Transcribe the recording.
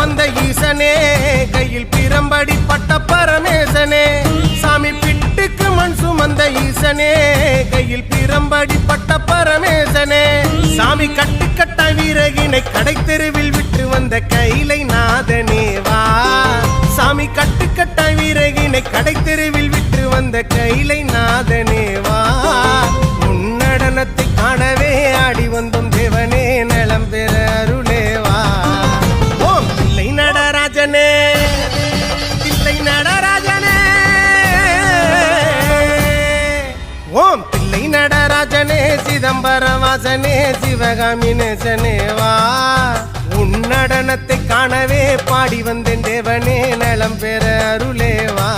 சுமந்த ஈசனே கையில் பிரம்படி பட்ட பரமேசனே சாமி பிட்டுக்கு மண் சுமந்த ஈசனே கையில் பிரம்படி பட்ட பரமேசனே சாமி கட்டுக்கட்ட வீரகினை கடை தெருவில் விட்டு வந்த கைலை நாதனேவா சாமி கட்டுக்கட்ட வீரகினை கடை தெருவில் விட்டு வந்த கைலை நாதனேவா உன்னடனத்தை காணவே ஆடி வந்தோம் தேவனே நலம் பெற அருளேவா ஓம் தில்லை நடராஜனே தில்லை நடராஜனே ஓம் தில்லை நடராஜனே சிதம்பரவாசனே சிவகாமி நேசனேவா உன்னடனத்தை காணவே பாடி வந்தேன் தேவனே நலம் பெற அருளேவா